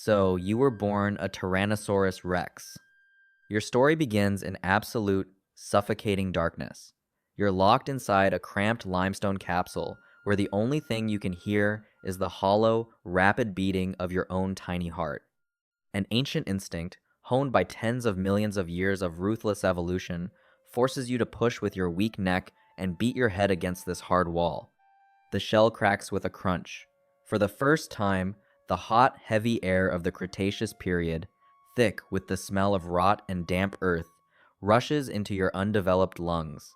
So, you were born a Tyrannosaurus Rex. Your story begins in absolute, suffocating darkness. You're locked inside a cramped limestone capsule where the only thing you can hear is the hollow, rapid beating of your own tiny heart. An ancient instinct, honed by tens of millions of years of ruthless evolution, forces you to push with your weak neck and beat your head against this hard wall. The shell cracks with a crunch. For the first time, the hot, heavy air of the Cretaceous period, thick with the smell of rot and damp earth, rushes into your undeveloped lungs.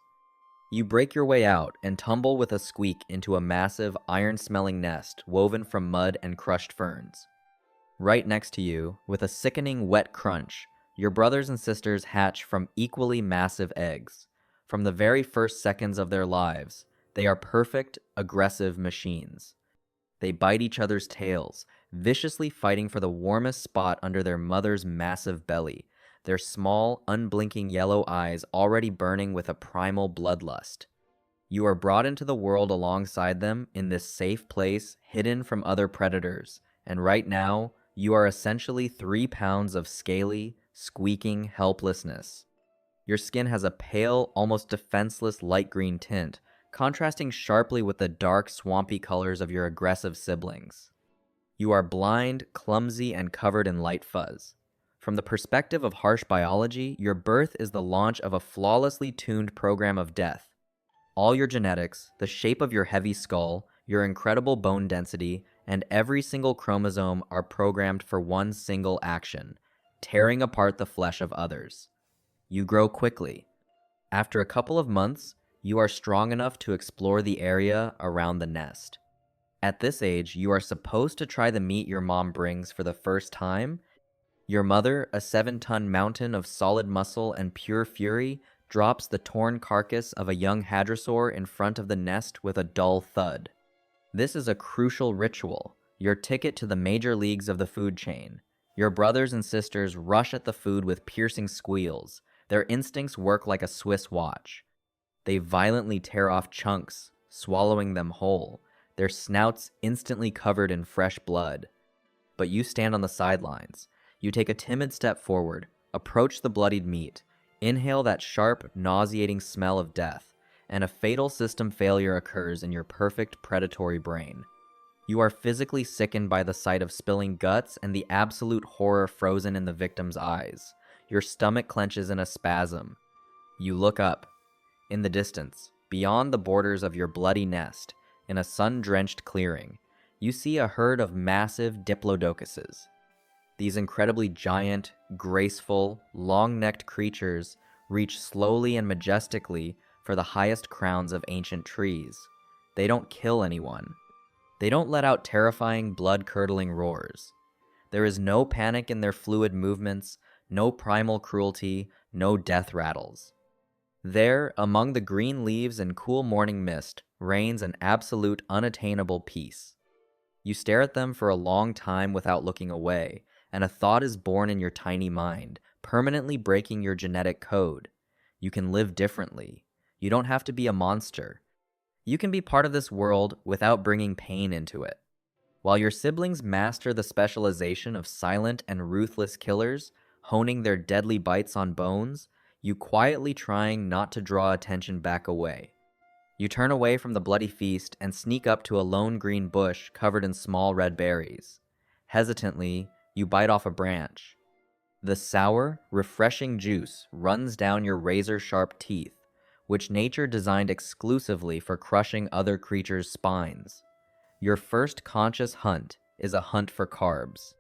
You break your way out and tumble with a squeak into a massive, iron-smelling nest woven from mud and crushed ferns. Right next to you, with a sickening wet crunch, your brothers and sisters hatch from equally massive eggs. From the very first seconds of their lives, they are perfect, aggressive machines. They bite each other's tails, viciously fighting for the warmest spot under their mother's massive belly, their small, unblinking yellow eyes already burning with a primal bloodlust. You are brought into the world alongside them in this safe place, hidden from other predators, and right now, you are essentially 3 pounds of scaly, squeaking helplessness. Your skin has a pale, almost defenseless light green tint, contrasting sharply with the dark, swampy colors of your aggressive siblings. You are blind, clumsy, and covered in light fuzz. From the perspective of harsh biology, your birth is the launch of a flawlessly tuned program of death. All your genetics, the shape of your heavy skull, your incredible bone density, and every single chromosome are programmed for one single action: tearing apart the flesh of others. You grow quickly. After a couple of months, you are strong enough to explore the area around the nest. At this age, you are supposed to try the meat your mom brings for the first time. Your mother, a 7-ton mountain of solid muscle and pure fury, drops the torn carcass of a young hadrosaur in front of the nest with a dull thud. This is a crucial ritual, your ticket to the major leagues of the food chain. Your brothers and sisters rush at the food with piercing squeals. Their instincts work like a Swiss watch. They violently tear off chunks, swallowing them whole, their snouts instantly covered in fresh blood. But you stand on the sidelines. You take a timid step forward, approach the bloodied meat, inhale that sharp, nauseating smell of death, and a fatal system failure occurs in your perfect predatory brain. You are physically sickened by the sight of spilling guts and the absolute horror frozen in the victim's eyes. Your stomach clenches in a spasm. You look up. In the distance, beyond the borders of your bloody nest, in a sun-drenched clearing, you see a herd of massive diplodocuses. These incredibly giant, graceful, long-necked creatures reach slowly and majestically for the highest crowns of ancient trees. They don't kill anyone. They don't let out terrifying, blood-curdling roars. There is no panic in their fluid movements, no primal cruelty, no death rattles. There, among the green leaves and cool morning mist, reigns an absolute unattainable peace. You stare at them for a long time without looking away, and a thought is born in your tiny mind, permanently breaking your genetic code. You can live differently. You don't have to be a monster. You can be part of this world without bringing pain into it. While your siblings master the specialization of silent and ruthless killers, honing their deadly bites on bones, you quietly trying not to draw attention back away. You turn away from the bloody feast and sneak up to a lone green bush covered in small red berries. Hesitantly, you bite off a branch. The sour, refreshing juice runs down your razor-sharp teeth, which nature designed exclusively for crushing other creatures' spines. Your first conscious hunt is a hunt for carbs.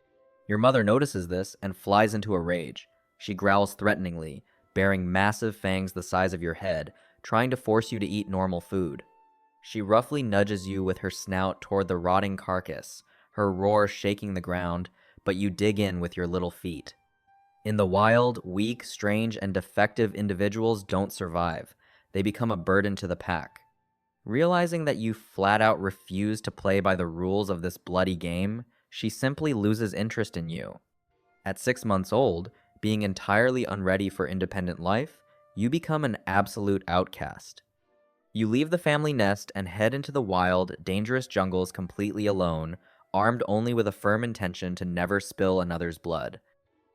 Your mother notices this and flies into a rage. She growls threateningly, bearing massive fangs the size of your head, trying to force you to eat normal food. She roughly nudges you with her snout toward the rotting carcass, her roar shaking the ground, but you dig in with your little feet. In the wild, weak, strange, and defective individuals don't survive. They become a burden to the pack. Realizing that you flat out refuse to play by the rules of this bloody game, she simply loses interest in you. At 6 months old, being entirely unready for independent life, you become an absolute outcast. You leave the family nest and head into the wild, dangerous jungles completely alone, armed only with a firm intention to never spill another's blood.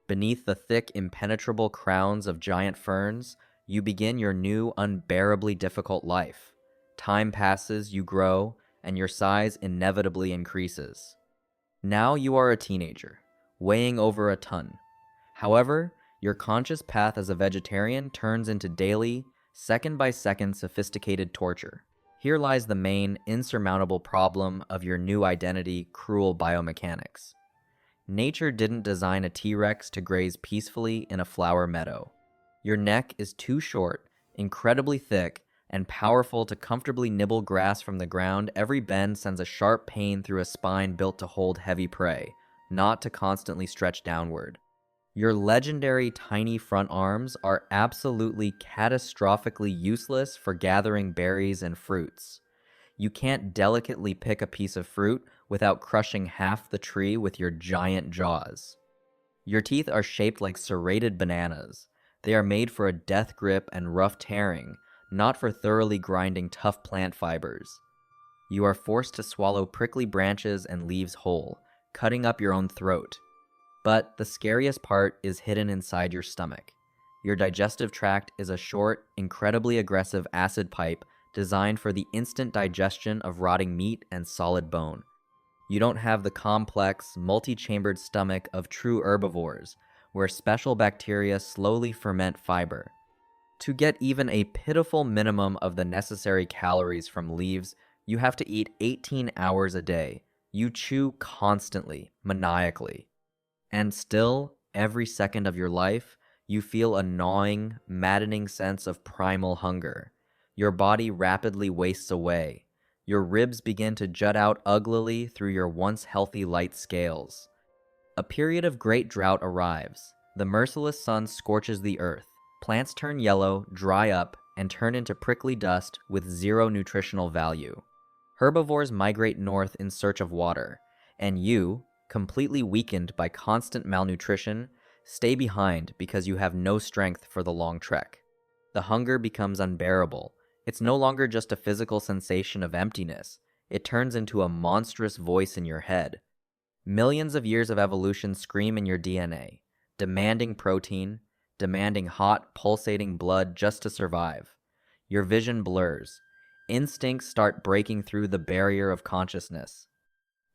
Beneath the thick, impenetrable crowns of giant ferns, you begin your new, unbearably difficult life. Time passes, you grow, and your size inevitably increases. Now you are a teenager, weighing over a ton. However, your conscious path as a vegetarian turns into daily, second-by-second sophisticated torture. Here lies the main, insurmountable problem of your new identity, cruel biomechanics. Nature didn't design a T-Rex to graze peacefully in a flower meadow. Your neck is too short, incredibly thick, and powerful to comfortably nibble grass from the ground. Every bend sends a sharp pain through a spine built to hold heavy prey, not to constantly stretch downward. Your legendary tiny front arms are absolutely catastrophically useless for gathering berries and fruits. You can't delicately pick a piece of fruit without crushing half the tree with your giant jaws. Your teeth are shaped like serrated bananas. They are made for a death grip and rough tearing, not for thoroughly grinding tough plant fibers. You are forced to swallow prickly branches and leaves whole, cutting up your own throat. But the scariest part is hidden inside your stomach. Your digestive tract is a short, incredibly aggressive acid pipe designed for the instant digestion of rotting meat and solid bone. You don't have the complex, multi-chambered stomach of true herbivores, where special bacteria slowly ferment fiber. To get even a pitiful minimum of the necessary calories from leaves, you have to eat 18 hours a day. You chew constantly, maniacally. And still, every second of your life, you feel a gnawing, maddening sense of primal hunger. Your body rapidly wastes away. Your ribs begin to jut out uglily through your once healthy light scales. A period of great drought arrives. The merciless sun scorches the earth. Plants turn yellow, dry up, and turn into prickly dust with zero nutritional value. Herbivores migrate north in search of water, and you, completely weakened by constant malnutrition, stay behind because you have no strength for the long trek. The hunger becomes unbearable. It's no longer just a physical sensation of emptiness. It turns into a monstrous voice in your head. Millions of years of evolution scream in your DNA, demanding protein, demanding hot, pulsating blood just to survive. Your vision blurs. Instincts start breaking through the barrier of consciousness.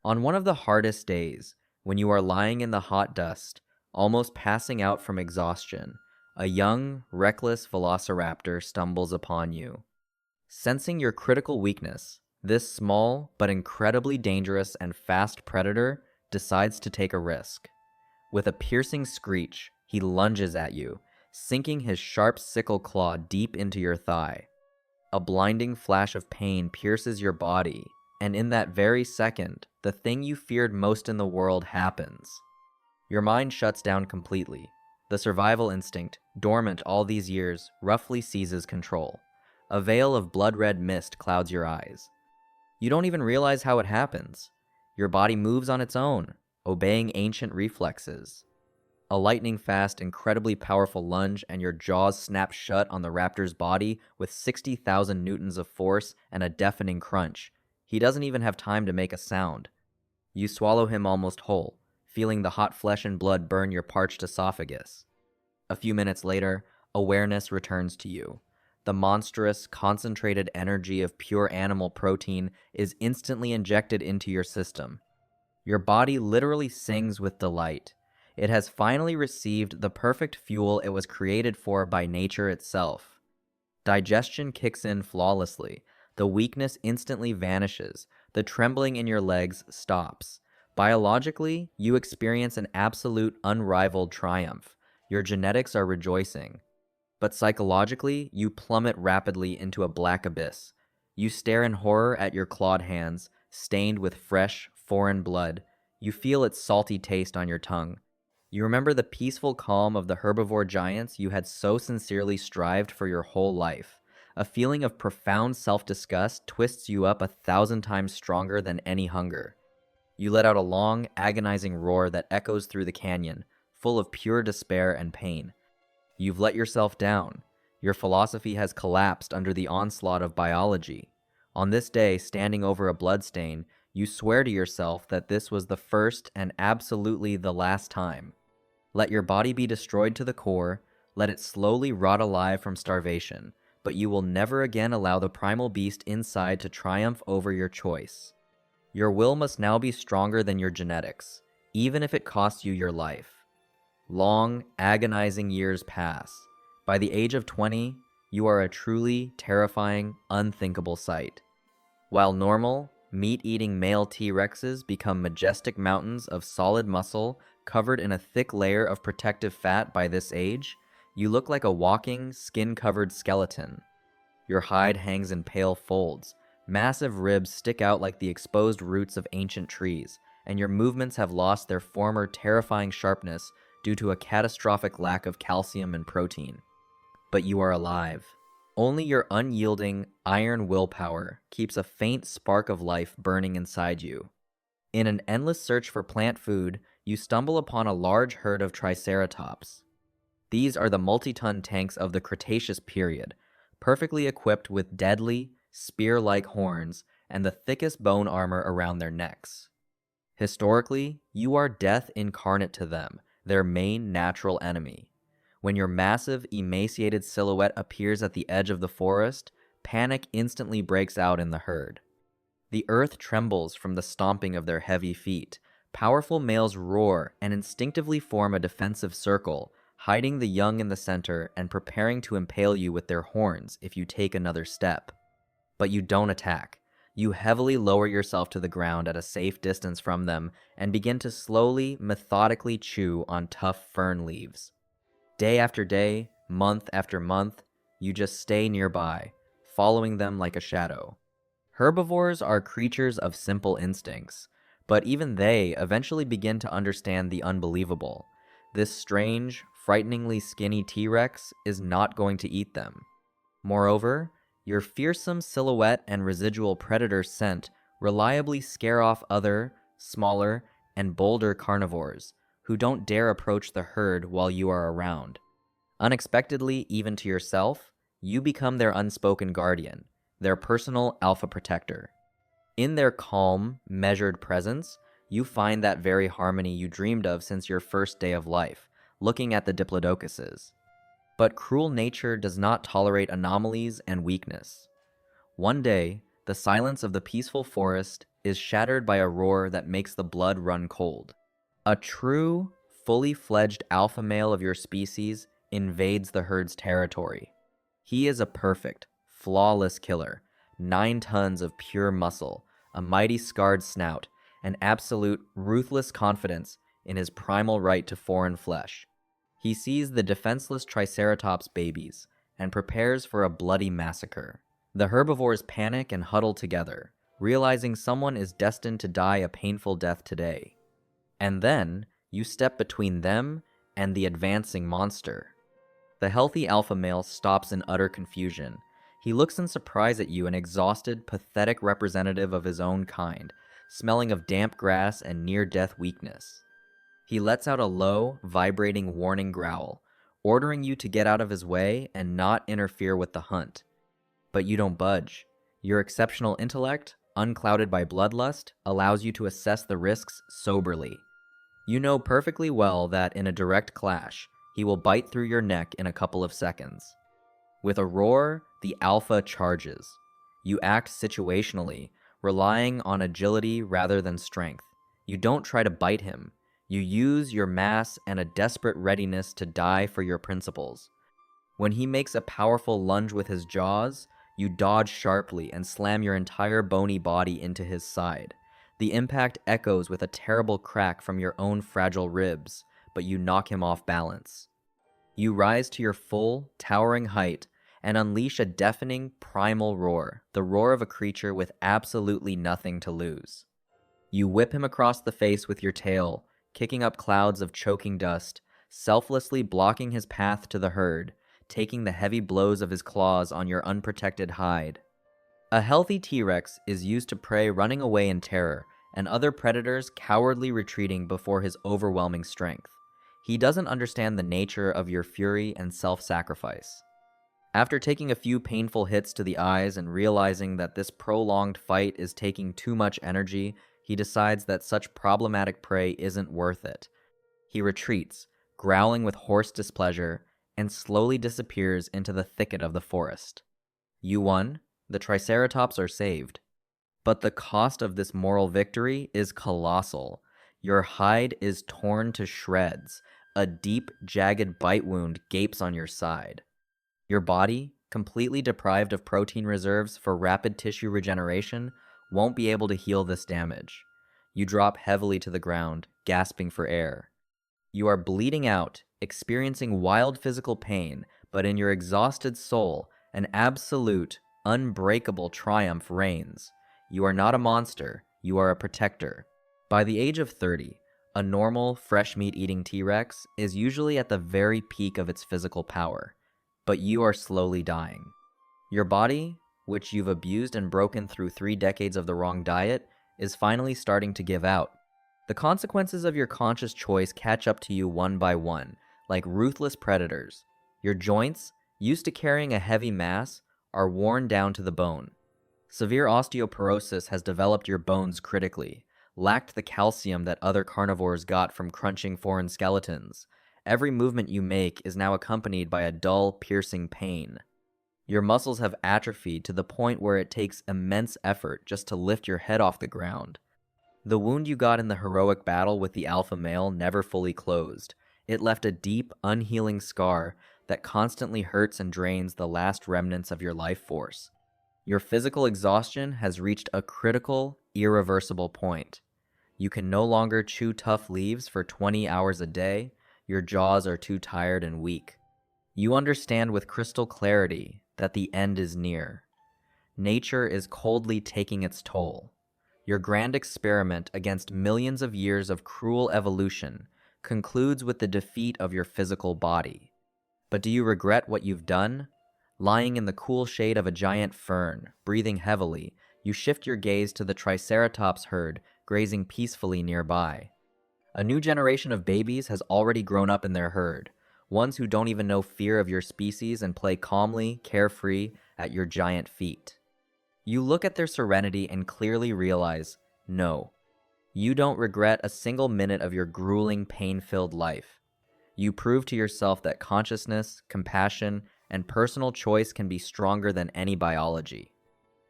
On one of the hardest days, when you are lying in the hot dust, almost passing out from exhaustion, a young, reckless velociraptor stumbles upon you. Sensing your critical weakness, this small but incredibly dangerous and fast predator decides to take a risk. With a piercing screech, he lunges at you, sinking his sharp sickle claw deep into your thigh. A blinding flash of pain pierces your body, and in that very second, the thing you feared most in the world happens. Your mind shuts down completely. The survival instinct, dormant all these years, roughly seizes control. A veil of blood-red mist clouds your eyes. You don't even realize how it happens. Your body moves on its own, obeying ancient reflexes. A lightning-fast, incredibly powerful lunge, and your jaws snap shut on the raptor's body with 60,000 newtons of force and a deafening crunch. He doesn't even have time to make a sound. You swallow him almost whole, feeling the hot flesh and blood burn your parched esophagus. A few minutes later, awareness returns to you. The monstrous, concentrated energy of pure animal protein is instantly injected into your system. Your body literally sings with delight. It has finally received the perfect fuel it was created for by nature itself. Digestion kicks in flawlessly. The weakness instantly vanishes. The trembling in your legs stops. Biologically, you experience an absolute unrivaled triumph. Your genetics are rejoicing. But psychologically, you plummet rapidly into a black abyss. You stare in horror at your clawed hands, stained with fresh, foreign blood. You feel its salty taste on your tongue. You remember the peaceful calm of the herbivore giants you had so sincerely strived for your whole life. A feeling of profound self-disgust twists you up 1,000 times stronger than any hunger. You let out a long, agonizing roar that echoes through the canyon, full of pure despair and pain. You've let yourself down. Your philosophy has collapsed under the onslaught of biology. On this day, standing over a bloodstain, You swear to yourself that this was the first and absolutely the last time. Let your body be destroyed to the core, let it slowly rot alive from starvation, but you will never again allow the primal beast inside to triumph over your choice. Your will must now be stronger than your genetics, even if it costs you your life. Long, agonizing years pass. By the age of 20, you are a truly terrifying, unthinkable sight. While normal, meat-eating male T-Rexes become majestic mountains of solid muscle covered in a thick layer of protective fat by this age, you look like a walking, skin-covered skeleton. Your hide hangs in pale folds, massive ribs stick out like the exposed roots of ancient trees, and your movements have lost their former terrifying sharpness due to a catastrophic lack of calcium and protein. But you are alive. Only your unyielding, iron willpower keeps a faint spark of life burning inside you. In an endless search for plant food, you stumble upon a large herd of Triceratops. These are the multi-ton tanks of the Cretaceous period, perfectly equipped with deadly, spear-like horns and the thickest bone armor around their necks. Historically, you are death incarnate to them, their main natural enemy. When your massive, emaciated silhouette appears at the edge of the forest, panic instantly breaks out in the herd. The earth trembles from the stomping of their heavy feet. Powerful males roar and instinctively form a defensive circle, hiding the young in the center and preparing to impale you with their horns if you take another step. But you don't attack. You heavily lower yourself to the ground at a safe distance from them and begin to slowly, methodically chew on tough fern leaves. Day after day, month after month, you just stay nearby, following them like a shadow. Herbivores are creatures of simple instincts, but even they eventually begin to understand the unbelievable. This strange, frighteningly skinny T-Rex is not going to eat them. Moreover, your fearsome silhouette and residual predator scent reliably scare off other, smaller, and bolder carnivores, who don't dare approach the herd while you are around. Unexpectedly, even to yourself, you become their unspoken guardian, their personal alpha protector. In their calm, measured presence, you find that very harmony you dreamed of since your first day of life, looking at the diplodocuses. But cruel nature does not tolerate anomalies and weakness. One day, the silence of the peaceful forest is shattered by a roar that makes the blood run cold. A true, fully fledged alpha male of your species invades the herd's territory. He is a perfect, flawless killer, 9 tons of pure muscle, a mighty scarred snout, and absolute, ruthless confidence in his primal right to foreign flesh. He sees the defenseless Triceratops babies and prepares for a bloody massacre. The herbivores panic and huddle together, realizing someone is destined to die a painful death today. And then, you step between them and the advancing monster. The healthy alpha male stops in utter confusion. He looks in surprise at you, an exhausted, pathetic representative of his own kind, smelling of damp grass and near-death weakness. He lets out a low, vibrating warning growl, ordering you to get out of his way and not interfere with the hunt. But you don't budge. Your exceptional intellect, unclouded by bloodlust, allows you to assess the risks soberly. You know perfectly well that in a direct clash, he will bite through your neck in a couple of seconds. With a roar, the alpha charges. You act situationally, relying on agility rather than strength. You don't try to bite him. You use your mass and a desperate readiness to die for your principles. When he makes a powerful lunge with his jaws, you dodge sharply and slam your entire bony body into his side. The impact echoes with a terrible crack from your own fragile ribs, but you knock him off balance. You rise to your full, towering height and unleash a deafening, primal roar, the roar of a creature with absolutely nothing to lose. You whip him across the face with your tail, kicking up clouds of choking dust, selflessly blocking his path to the herd, taking the heavy blows of his claws on your unprotected hide. A healthy T-Rex is used to prey running away in terror, and other predators cowardly retreating before his overwhelming strength. He doesn't understand the nature of your fury and self-sacrifice. After taking a few painful hits to the eyes and realizing that this prolonged fight is taking too much energy, he decides that such problematic prey isn't worth it. He retreats, growling with hoarse displeasure, and slowly disappears into the thicket of the forest. You won, the Triceratops are saved. But the cost of this moral victory is colossal. Your hide is torn to shreds. A deep, jagged bite wound gapes on your side. Your body, completely deprived of protein reserves for rapid tissue regeneration, won't be able to heal this damage. You drop heavily to the ground, gasping for air. You are bleeding out, experiencing wild physical pain, but in your exhausted soul, an absolute, unbreakable triumph reigns. You are not a monster, you are a protector. By the age of 30, a normal, fresh meat eating T-Rex is usually at the very peak of its physical power, but you are slowly dying. Your body, which you've abused and broken through 3 decades of the wrong diet, is finally starting to give out. The consequences of your conscious choice catch up to you one by one, like ruthless predators. Your joints, used to carrying a heavy mass, are worn down to the bone. Severe osteoporosis has developed your bones critically, lacked the calcium that other carnivores got from crunching foreign skeletons. Every movement you make is now accompanied by a dull, piercing pain. Your muscles have atrophied to the point where it takes immense effort just to lift your head off the ground. The wound you got in the heroic battle with the alpha male never fully closed. It left a deep, unhealing scar that constantly hurts and drains the last remnants of your life force. Your physical exhaustion has reached a critical, irreversible point. You can no longer chew tough leaves for 20 hours a day. Your jaws are too tired and weak. You understand with crystal clarity that the end is near. Nature is coldly taking its toll. Your grand experiment against millions of years of cruel evolution concludes with the defeat of your physical body. But do you regret what you've done? Lying in the cool shade of a giant fern, breathing heavily, you shift your gaze to the Triceratops herd grazing peacefully nearby. A new generation of babies has already grown up in their herd, ones who don't even know fear of your species and play calmly, carefree at your giant feet. You look at their serenity and clearly realize, no, you don't regret a single minute of your grueling, pain-filled life. You prove to yourself that consciousness, compassion, and personal choice can be stronger than any biology.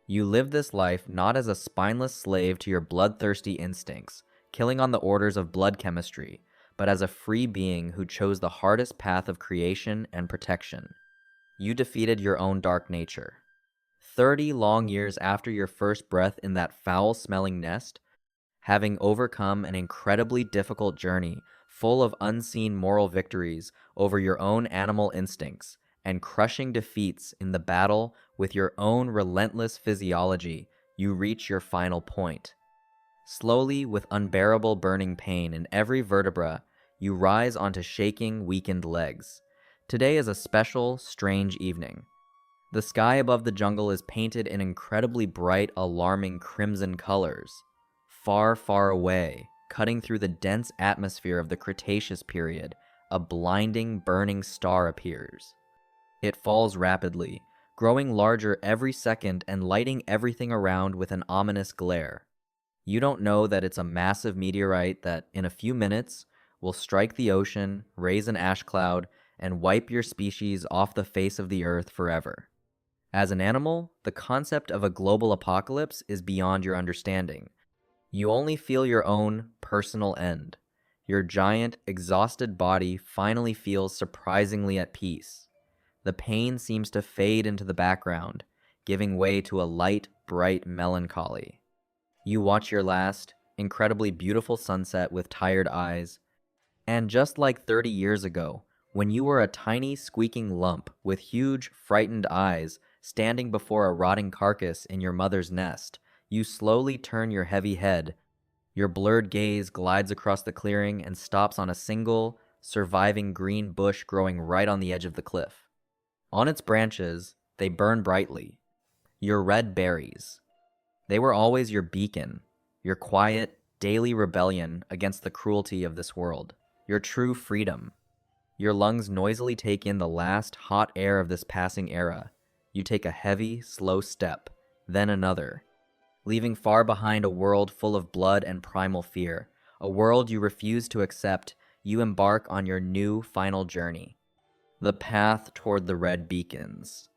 You live this life not as a spineless slave to your bloodthirsty instincts, killing on the orders of blood chemistry, but as a free being who chose the hardest path of creation and protection. You defeated your own dark nature. 30 long years after your first breath in that foul-smelling nest, having overcome an incredibly difficult journey full of unseen moral victories over your own animal instincts and crushing defeats in the battle with your own relentless physiology, you reach your final point. Slowly, with unbearable burning pain in every vertebra, you rise onto shaking, weakened legs. Today is a special, strange evening. The sky above the jungle is painted in incredibly bright, alarming crimson colors. Far, far away, cutting through the dense atmosphere of the Cretaceous period, a blinding, burning star appears. It falls rapidly, growing larger every second and lighting everything around with an ominous glare. You don't know that it's a massive meteorite that, in a few minutes, will strike the ocean, raise an ash cloud, and wipe your species off the face of the earth forever. As an animal, the concept of a global apocalypse is beyond your understanding. You only feel your own personal end. Your giant, exhausted body finally feels surprisingly at peace. The pain seems to fade into the background, giving way to a light, bright melancholy. You watch your last, incredibly beautiful sunset with tired eyes, and just like 30 years ago, when you were a tiny, squeaking lump with huge, frightened eyes standing before a rotting carcass in your mother's nest, you slowly turn your heavy head. Your blurred gaze glides across the clearing and stops on a single, surviving green bush growing right on the edge of the cliff. On its branches, they burn brightly. Your red berries. They were always your beacon, your quiet, daily rebellion against the cruelty of this world, your true freedom. Your lungs noisily take in the last hot air of this passing era. You take a heavy, slow step, then another, leaving far behind a world full of blood and primal fear, a world you refuse to accept. You embark on your new final journey, the path toward the red beacons.